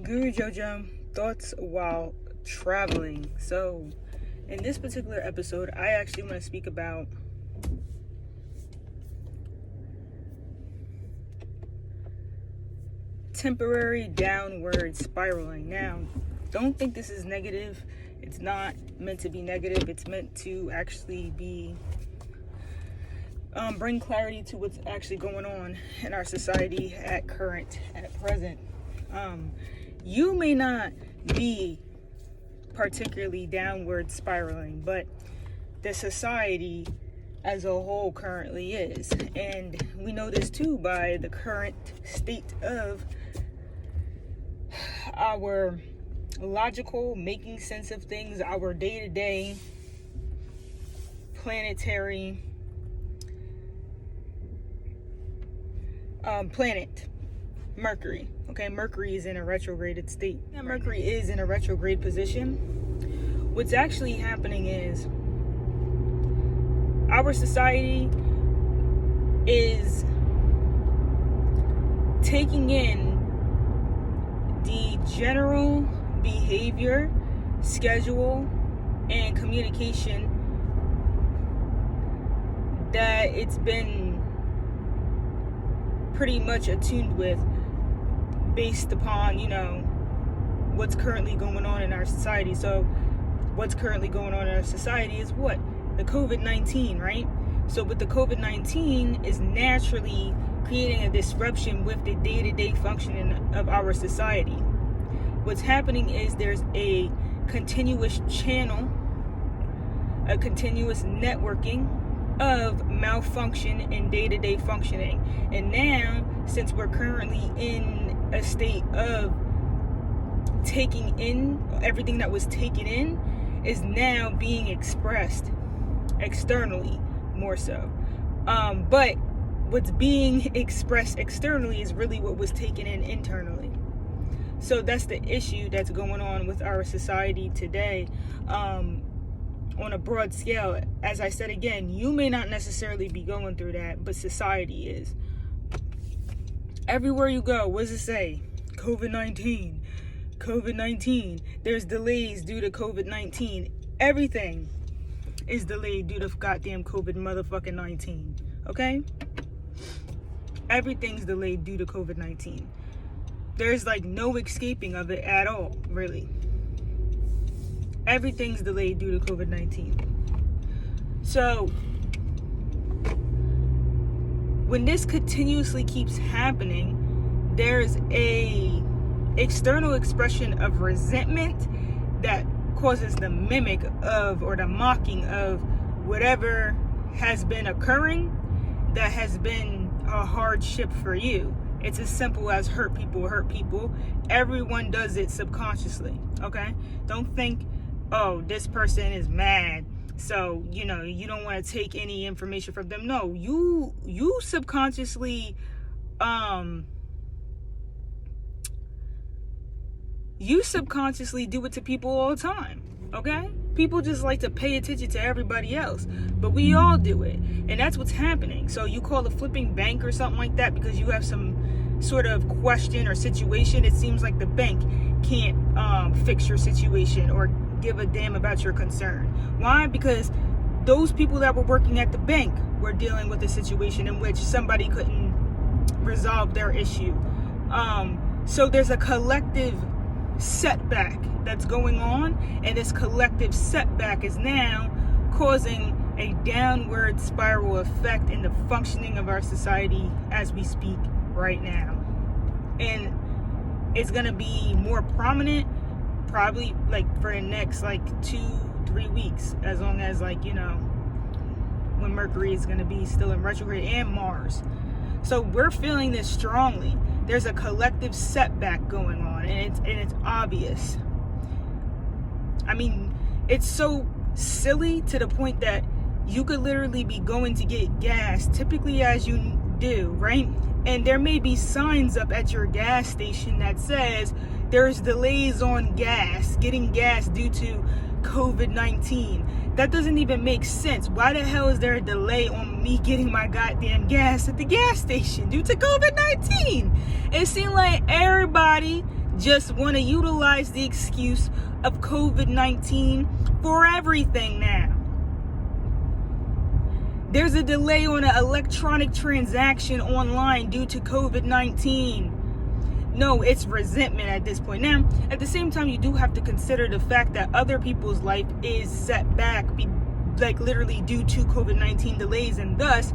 Guru Jojo, thoughts while traveling. So, in this particular episode, I actually want to speak about temporary downward spiraling. Now, don't think this is negative. It's not meant to be negative. It's meant to actually be bring clarity to what's actually going on in our society at present. You may not be particularly downward spiraling, but the society as a whole currently is. And we know this too by the current state of our logical making sense of things, our day-to-day planetary planet, Mercury. Okay, Mercury is in a retrograded state. Now, Mercury is in a retrograde position. What's actually happening is our society is taking in the general behavior, schedule, and communication that it's been pretty much attuned with based upon, what's currently going on in our society. So what's currently going on in our society is what? The COVID-19, right? So with the COVID-19 is naturally creating a disruption with the day-to-day functioning of our society. What's happening is there's a continuous channel, a continuous networking of malfunction in day-to-day functioning. And now, since we're currently in a state of taking in everything that was taken in is now being expressed externally more so. But what's being expressed externally is really what was taken in internally. So that's the issue that's going on with our society today. On a broad scale, as I said again, you may not necessarily be going through that, but society is. Everywhere you go, what does it say? COVID-19. COVID-19. There's delays due to COVID-19. Everything is delayed due to goddamn COVID motherfucking 19. Okay? Everything's delayed due to COVID-19. There's no escaping of it at all, really. Everything's delayed due to COVID-19. So, when this continuously keeps happening, there's a external expression of resentment that causes the mimic of or the mocking of whatever has been occurring that has been a hardship for you. It's as simple as hurt people. Everyone does it subconsciously, okay? Don't think, oh, this person is mad, so you don't want to take any information from them. No, you subconsciously do it to people all the time, okay? People just like to pay attention to everybody else, but we all do it, and that's what's happening. So you call a flipping bank or something like that because you have some sort of question or situation. It seems like the bank can't fix your situation or give a damn about your concern. Why? Because those people that were working at the bank were dealing with a situation in which somebody couldn't resolve their issue. So there's a collective setback that's going on, and this collective setback is now causing a downward spiral effect in the functioning of our society as we speak right now. And it's going to be more prominent probably for the next 2-3 weeks, as long as when Mercury is going to be still in retrograde, and Mars. So we're feeling this strongly. There's a collective setback going on, and it's obvious. I mean, it's so silly to the point that you could literally be going to get gas, typically as you do, right? And there may be signs up at your gas station that says there's delays on getting gas due to COVID-19. That doesn't even make sense. Why the hell is there a delay on me getting my goddamn gas at the gas station due to COVID-19? It seemed like everybody just want to utilize the excuse of COVID-19 for everything now. There's a delay on an electronic transaction online due to COVID-19. No, it's resentment at this point. Now, at the same time, you do have to consider the fact that other people's life is set back, like literally due to COVID-19 delays, and thus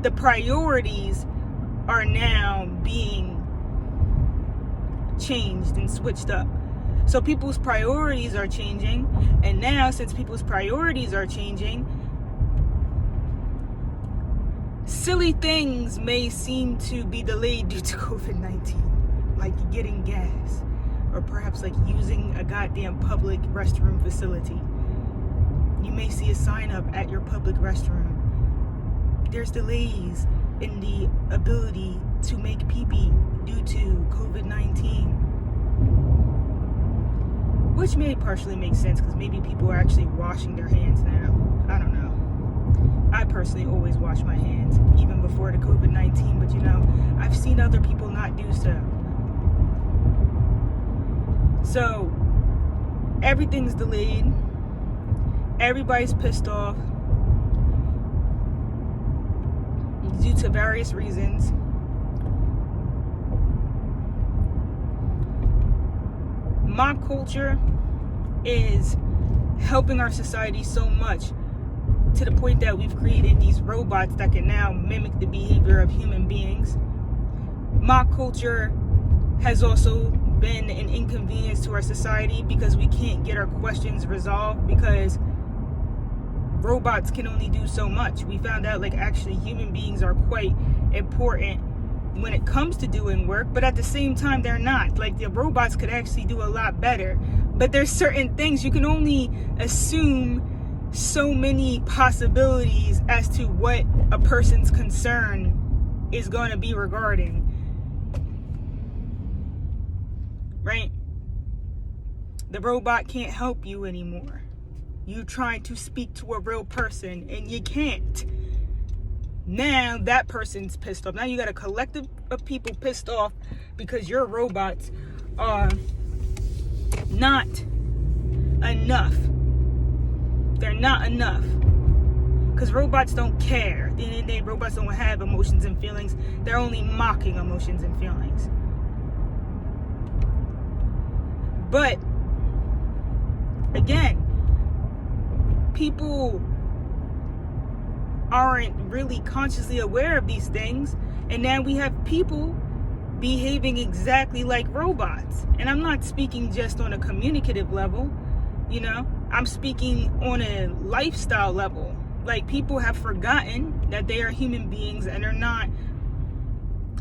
the priorities are now being changed and switched up. So people's priorities are changing, and now since people's priorities are changing, silly things may seem to be delayed due to COVID-19, like getting gas, or perhaps like using a goddamn public restroom facility. You may see a sign up at your public restroom. There's delays in the ability to make pee-pee due to COVID-19, which may partially make sense because maybe people are actually washing their hands now. I don't know. I personally always wash my hands, even before the COVID-19, but I've seen other people not do so. So, everything's delayed. Everybody's pissed off due to various reasons. Mob culture is helping our society so much, to the point that we've created these robots that can now mimic the behavior of human beings. Mob culture has also been an inconvenience to our society because we can't get our questions resolved because robots can only do so much. We found out actually human beings are quite important when it comes to doing work, but at the same time they're not. The robots could actually do a lot better, but there's certain things you can only assume so many possibilities as to what a person's concern is going to be regarding, right? The robot can't help you anymore. You trying to speak to a real person and you can't. Now that person's pissed off. Now you got a collective of people pissed off because your robots are not enough. They're not enough. Because robots don't care. At the end of the day, robots don't have emotions and feelings. They're only mocking emotions and feelings. But again, people aren't really consciously aware of these things, and now we have people behaving exactly like robots. And I'm not speaking just on a communicative level, I'm speaking on a lifestyle level. People have forgotten that they are human beings and are not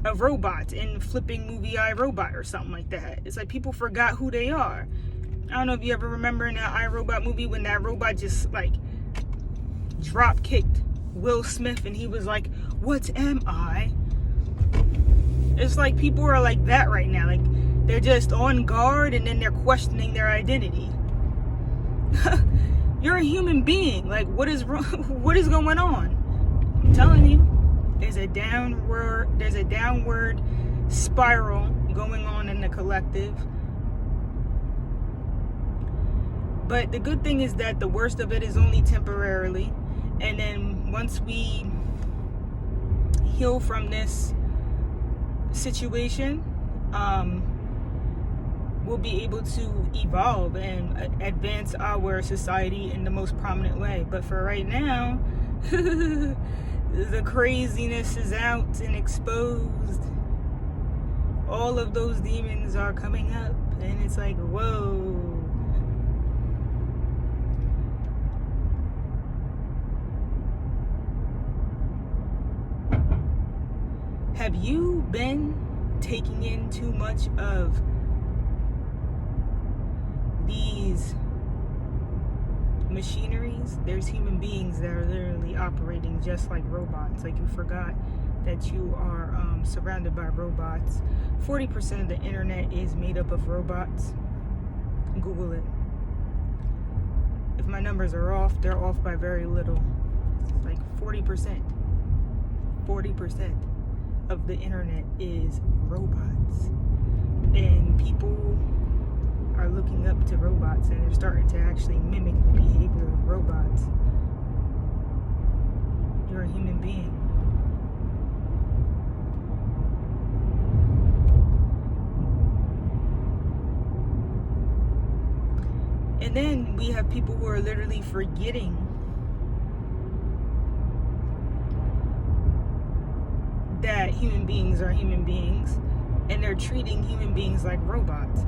a robot in flipping movie iRobot or something like that. It's people forgot who they are. I don't know if you ever remember in that iRobot movie when that robot just drop kicked Will Smith and he was like, "What am I?" It's people are like that right now. They're just on guard and then they're questioning their identity. You're a human being. What is wrong? What is going on? I'm telling you, there's a downward spiral going on in the collective. But the good thing is that the worst of it is only temporarily. And then once we heal from this situation, we'll be able to evolve and advance our society in the most prominent way. But for right now, the craziness is out and exposed. All of those demons are coming up, and it's whoa. Have you been taking in too much of these machineries? There's human beings that are literally operating just like robots. You forgot that you are surrounded by robots. 40% of the internet is made up of robots. Google it. If my numbers are off, they're off by very little. It's 40%. 40% of the internet is robots. And people are looking up to robots, and they're starting to actually mimic the behavior of robots. You're a human being. And then we have people who are literally forgetting that human beings are human beings, and they're treating human beings like robots.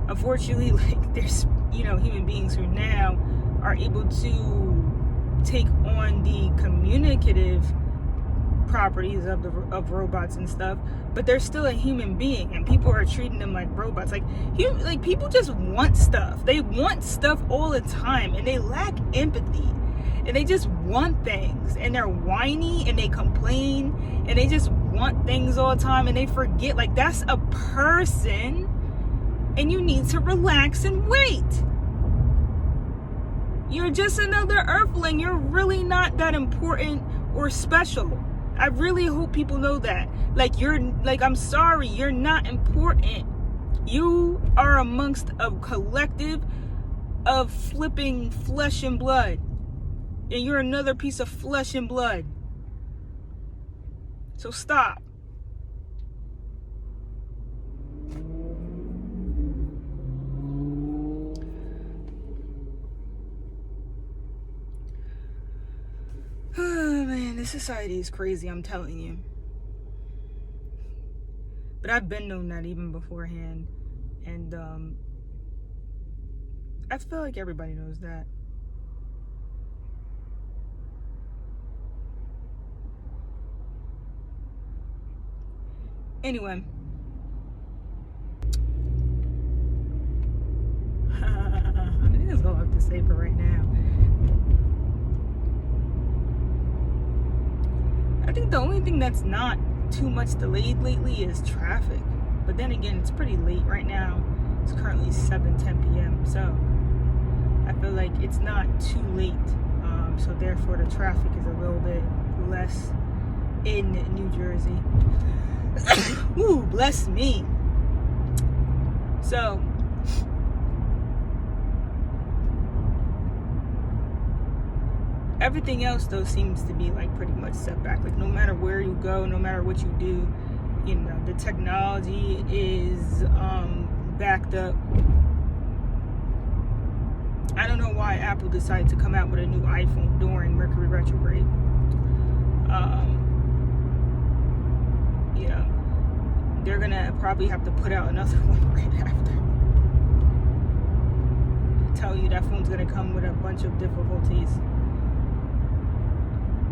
Unfortunately, like, there's, human beings who now are able to take on the communicative properties of robots and stuff, but they're still a human being, and people are treating them like robots. Like people just want stuff. They want stuff all the time, and they lack empathy, and they just want things, and they're whiny, and they complain, and they just want things all the time, and they forget, like, that's a person, and you need to relax and wait. You're just another earthling. You're really not that important or special. I really hope people know that. I'm sorry, you're not important. You are amongst a collective of flipping flesh and blood. And you're another piece of flesh and blood. So stop. Oh man, this society is crazy, I'm telling you. But I've been known that even beforehand. And I feel like everybody knows that. Anyway. I think that's all I have to say for right now. I think the only thing that's not too much delayed lately is traffic. But then again, it's pretty late right now. It's currently 7:10 p.m. So I feel like it's not too late. So therefore the traffic is a little bit less in New Jersey. Ooh, bless me. So everything else though seems to be like pretty much set back. Like no matter where you go, no matter what you do, the technology is backed up. I don't know why Apple decided to come out with a new iPhone during Mercury retrograde. Yeah, they're gonna probably have to put out another one right after. Tell you that phone's gonna come with a bunch of difficulties.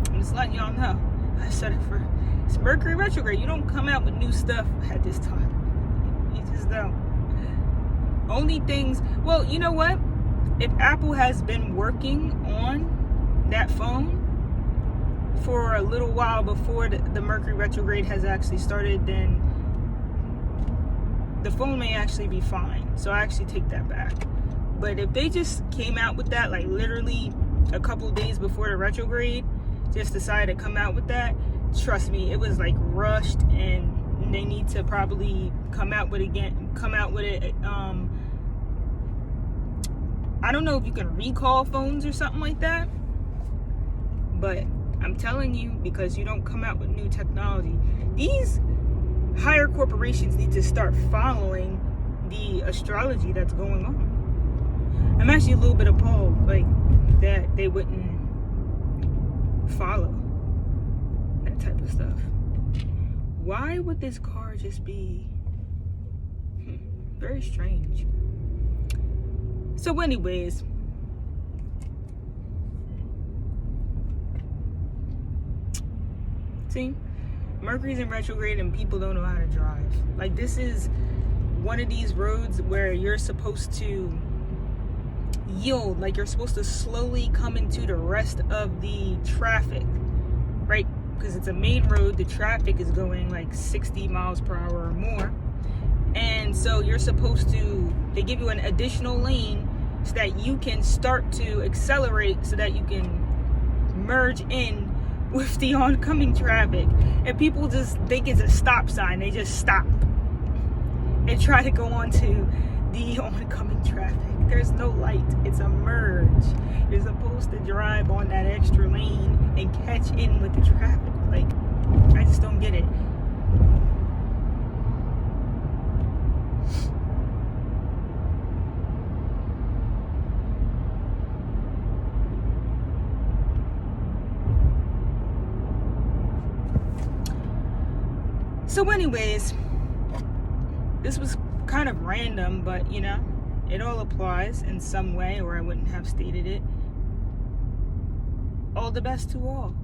I'm just letting y'all know. I said it for it's Mercury retrograde. You don't come out with new stuff at this time. You just don't. Only things. Well, you know what? If Apple has been working on that phone for a little while before the Mercury retrograde has actually started, then the phone may actually be fine. So I actually take that back. But if they just came out with that like literally a couple days before the retrograde, just decided to come out with that, trust me, it was like rushed, and they need to probably come out with it. I don't know if you can recall phones or something like that, but I'm telling you, because you don't come out with new technology, these higher corporations need to start following the astrology that's going on. I'm actually a little bit appalled, like, that they wouldn't follow that type of stuff. Why would this car just be very strange? So anyways, see, Mercury's in retrograde and people don't know how to drive. Like, this is one of these roads where you're supposed to yield, like you're supposed to slowly come into the rest of the traffic, right? Because it's a main road, the traffic is going like 60 miles per hour or more, and so you're supposed to, they give you an additional lane so that you can start to accelerate, so that you can merge in with the oncoming traffic. And people just think it's a stop sign, they just stop. and try to go onto the oncoming traffic. There's no light. It's a merge. You're supposed to drive on that extra lane and catch in with the traffic. Like, I just don't get it. So anyways, this was kind of random, but you know, it all applies in some way, or I wouldn't have stated it. All the best to all.